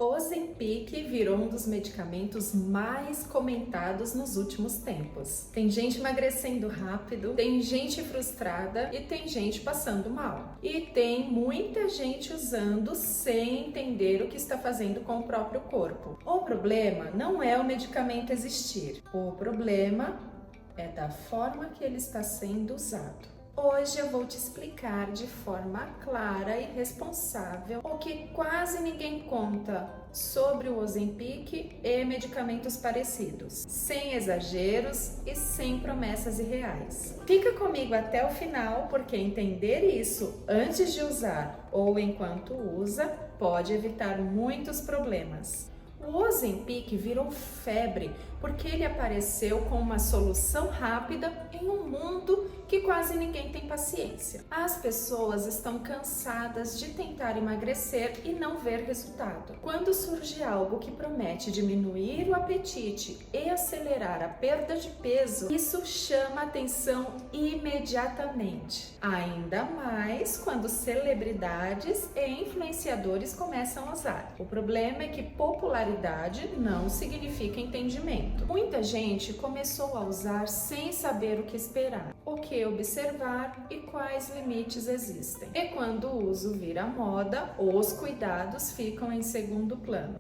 Ozempic virou um dos medicamentos mais comentados nos últimos tempos. Tem gente emagrecendo rápido, tem gente frustrada e tem gente passando mal. E tem muita gente usando sem entender o que está fazendo com o próprio corpo. O problema não é o medicamento existir, o problema é da forma que ele está sendo usado. Hoje eu vou te explicar de forma clara e responsável o que quase ninguém conta sobre o Ozempic e medicamentos parecidos, sem exageros e sem promessas irreais. Fica comigo até o final, porque entender isso antes de usar ou enquanto usa pode evitar muitos problemas. O Ozempic virou febre porque ele apareceu com uma solução rápida em um mundo que quase ninguém tem paciência. As pessoas estão cansadas de tentar emagrecer e não ver resultado. Quando surge algo que promete diminuir o apetite e acelerar a perda de peso, isso chama atenção imediatamente. Ainda mais quando celebridades e influenciadores começam a usar. O problema é que popularidade não significa entendimento. Muita gente começou a usar sem saber o que esperar, o que observar e quais limites existem. E quando o uso vira moda, os cuidados ficam em segundo plano.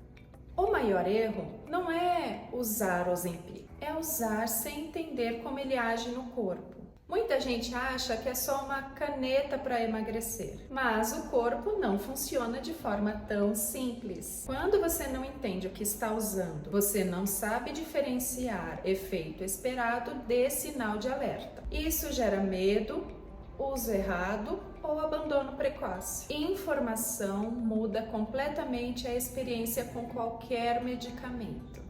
O maior erro não é usar o Ozempic, é usar sem entender como ele age no corpo. Muita gente acha que é só uma caneta para emagrecer, mas o corpo não funciona de forma tão simples. Quando você não entende o que está usando, você não sabe diferenciar efeito esperado de sinal de alerta. Isso gera medo, uso errado ou abandono precoce. Informação muda completamente a experiência com qualquer medicamento.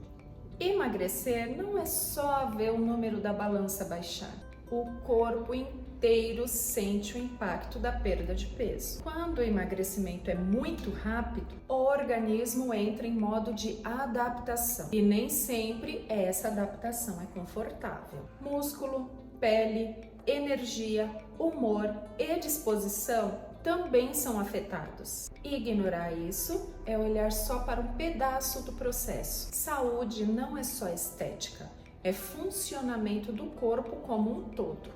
Emagrecer não é só ver o número da balança baixar. O corpo inteiro sente o impacto da perda de peso. Quando o emagrecimento é muito rápido, o organismo entra em modo de adaptação e nem sempre essa adaptação é confortável. Músculo, pele, energia, humor e disposição também são afetados. Ignorar isso é olhar só para um pedaço do processo. Saúde não é só estética. É funcionamento do corpo como um todo.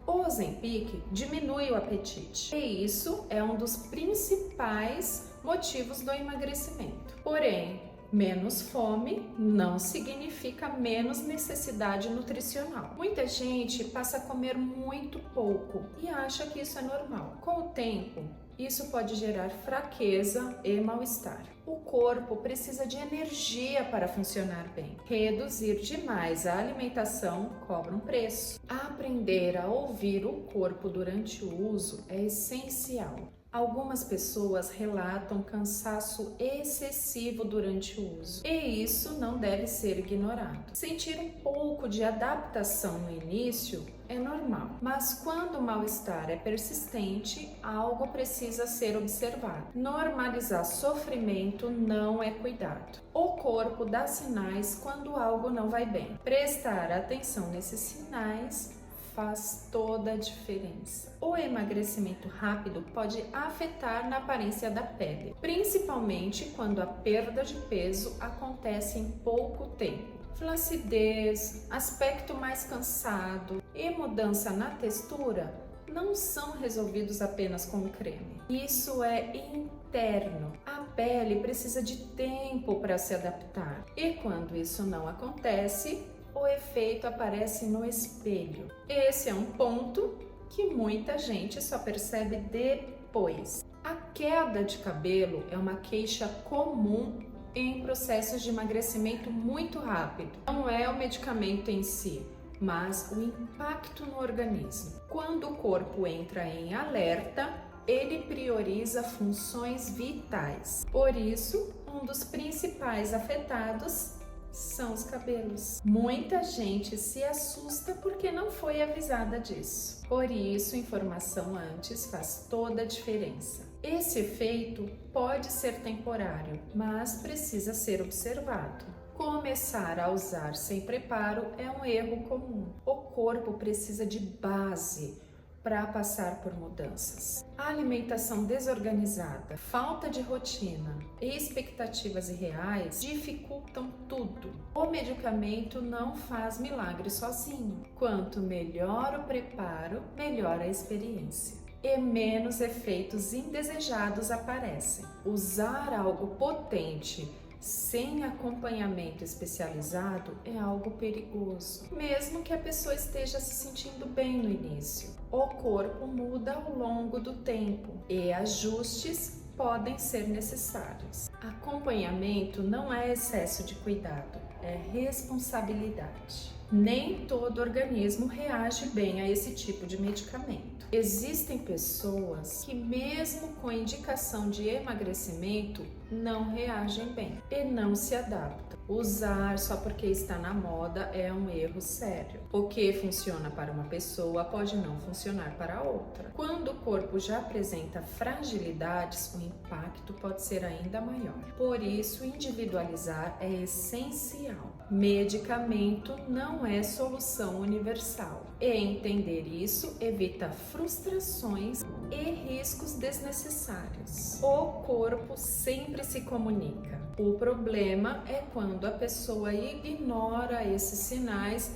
O Ozempic diminui o apetite e isso é um dos principais motivos do emagrecimento. Porém, menos fome não significa menos necessidade nutricional. Muita gente passa a comer muito pouco e acha que isso é normal. Com o tempo, isso pode gerar fraqueza e mal-estar. O corpo precisa de energia para funcionar bem. Reduzir demais a alimentação cobra um preço. Aprender a ouvir o corpo durante o uso é essencial. Algumas pessoas relatam cansaço excessivo durante o uso, e isso não deve ser ignorado. Sentir um pouco de adaptação no início é normal, mas quando o mal-estar é persistente, algo precisa ser observado. Normalizar sofrimento não é cuidado. O corpo dá sinais quando algo não vai bem. Prestar atenção nesses sinais faz toda a diferença. O emagrecimento rápido pode afetar na aparência da pele, principalmente quando a perda de peso acontece em pouco tempo. Flacidez, aspecto mais cansado e mudança na textura não são resolvidos apenas com creme. Isso é interno. A pele precisa de tempo para se adaptar. E quando isso não acontece, o efeito aparece no espelho. Esse é um ponto que muita gente só percebe depois. A queda de cabelo é uma queixa comum em processos de emagrecimento muito rápido. Não é o medicamento em si, mas o impacto no organismo. Quando o corpo entra em alerta, ele prioriza funções vitais. Por isso, um dos principais afetados são os cabelos. Muita gente se assusta porque não foi avisada disso. Por isso, informação antes faz toda a diferença. Esse efeito pode ser temporário, mas precisa ser observado. Começar a usar sem preparo é um erro comum. O corpo precisa de base. para passar por mudanças. A alimentação desorganizada, falta de rotina e expectativas irreais dificultam tudo. O medicamento não faz milagre sozinho. Quanto melhor o preparo, melhor a experiência e menos efeitos indesejados aparecem. Usar algo potente sem acompanhamento especializado é algo perigoso, mesmo que a pessoa esteja se sentindo bem no início. O corpo muda ao longo do tempo e ajustes podem ser necessários. Acompanhamento não é excesso de cuidado, é responsabilidade. Nem todo organismo reage bem a esse tipo de medicamento. Existem pessoas que, mesmo com indicação de emagrecimento, não reagem bem e não se adaptam. Usar só porque está na moda é um erro sério. O que funciona para uma pessoa pode não funcionar para outra. Quando o corpo já apresenta fragilidades, o impacto pode ser ainda maior. Por isso, individualizar é essencial. Medicamento não é solução universal. E entender isso evita frustrações e riscos desnecessários. O corpo sempre se comunica. O problema é quando a pessoa ignora esses sinais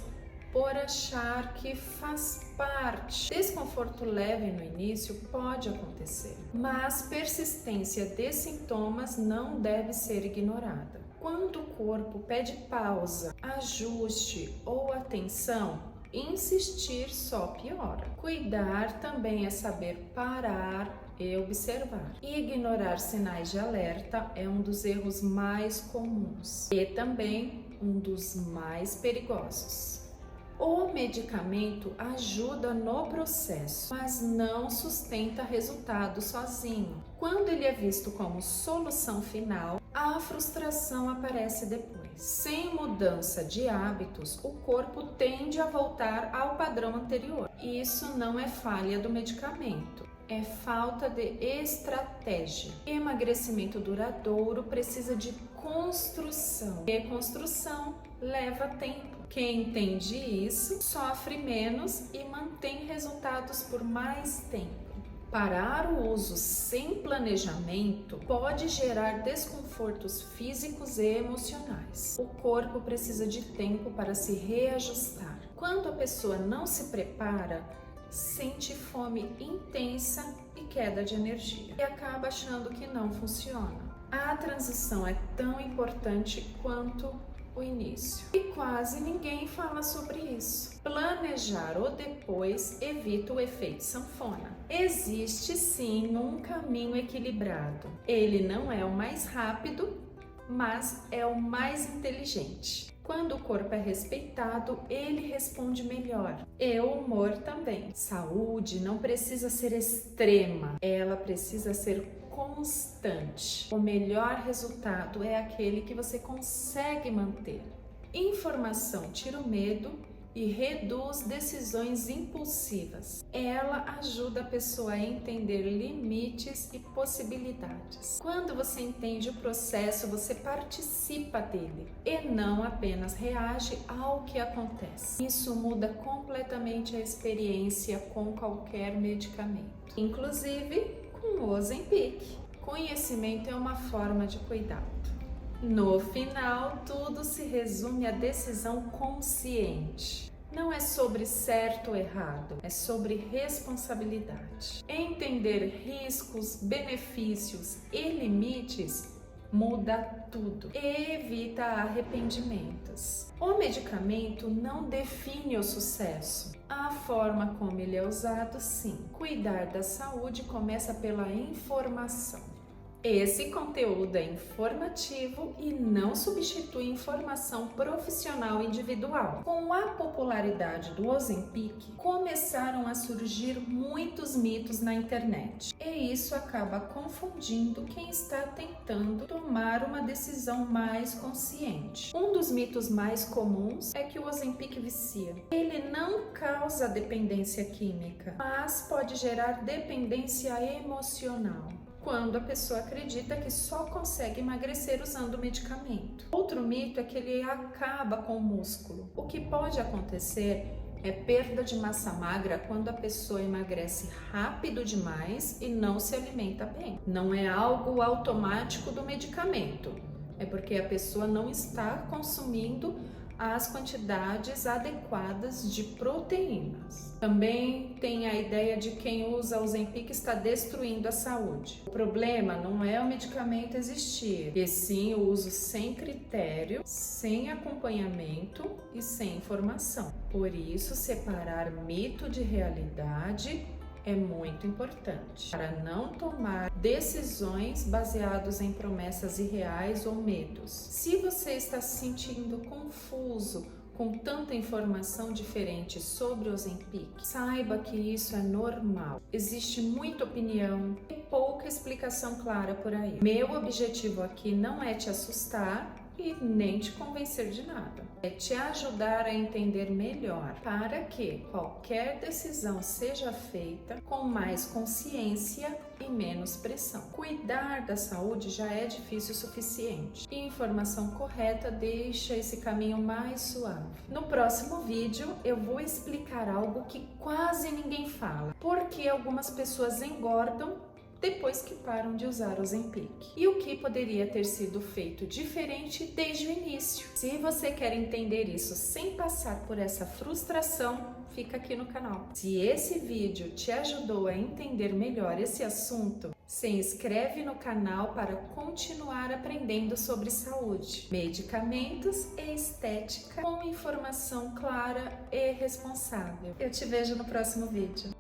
por achar que faz parte. Desconforto leve no início pode acontecer, mas persistência de sintomas não deve ser ignorada. Quando o corpo pede pausa, ajuste ou atenção, insistir só piora. Cuidar também é saber parar e observar. Ignorar sinais de alerta é um dos erros mais comuns e também um dos mais perigosos. O medicamento ajuda no processo, mas não sustenta resultado sozinho. Quando ele é visto como solução final, a frustração aparece depois. Sem mudança de hábitos, o corpo tende a voltar ao padrão anterior. Isso não é falha do medicamento, é falta de estratégia. Emagrecimento duradouro precisa de construção. E construção leva tempo. Quem entende isso sofre menos e mantém resultados por mais tempo. Parar o uso sem planejamento pode gerar desconfortos físicos e emocionais. O corpo precisa de tempo para se reajustar. Quando a pessoa não se prepara, sente fome intensa e queda de energia e acaba achando que não funciona. A transição é tão importante quanto o início e quase ninguém fala sobre isso. Planejar o depois evita o efeito sanfona. Existe sim um caminho equilibrado. Ele não é o mais rápido, mas é o mais inteligente. Quando o corpo é respeitado, ele responde melhor. E o humor também. Saúde não precisa ser extrema, ela precisa ser constante. O melhor resultado é aquele que você consegue manter. Informação tira o medo e reduz decisões impulsivas. Ela ajuda a pessoa a entender limites e possibilidades. Quando você entende o processo, você participa dele e não apenas reage ao que acontece. Isso muda completamente a experiência com qualquer medicamento, inclusive com o Ozempic. Conhecimento é uma forma de cuidado. No final, tudo se resume à decisão consciente. Não é sobre certo ou errado, é sobre responsabilidade. Entender riscos, benefícios e limites muda tudo e evita arrependimentos. O medicamento não define o sucesso. A forma como ele é usado, sim. Cuidar da saúde começa pela informação. Esse conteúdo é informativo e não substitui informação profissional individual. Com a popularidade do Ozempic, começaram a surgir muitos mitos na internet. E isso acaba confundindo quem está tentando tomar uma decisão mais consciente. Um dos mitos mais comuns é que o Ozempic vicia. Ele não causa dependência química, mas pode gerar dependência emocional, quando a pessoa acredita que só consegue emagrecer usando o medicamento. Outro mito é que ele acaba com o músculo. O que pode acontecer É perda de massa magra quando a pessoa emagrece rápido demais e não se alimenta bem. Não é algo automático do medicamento, é porque a pessoa não está consumindo as quantidades adequadas de proteínas. Também tem a ideia de quem usa Ozempic está destruindo a saúde. O problema não é o medicamento existir, e sim o uso sem critério, sem acompanhamento e sem informação. Por isso, separar mito de realidade é muito importante para não tomar decisões baseadas em promessas irreais ou medos. Se você está se sentindo confuso com tanta informação diferente sobre o Ozempic, saiba que isso é normal. Existe muita opinião e pouca explicação clara por aí. Meu objetivo aqui não é te assustar e nem te convencer de nada. É te ajudar a entender melhor para que qualquer decisão seja feita com mais consciência e menos pressão. Cuidar da saúde já é difícil o suficiente e informação correta deixa esse caminho mais suave. No próximo vídeo eu vou explicar algo que quase ninguém fala, porque algumas pessoas engordam depois que param de usar o Ozempic. E o que poderia ter sido feito diferente desde o início? Se você quer entender isso sem passar por essa frustração, fica aqui no canal. Se esse vídeo te ajudou a entender melhor esse assunto, se inscreve no canal para continuar aprendendo sobre saúde, medicamentos e estética com informação clara e responsável. Eu te vejo no próximo vídeo.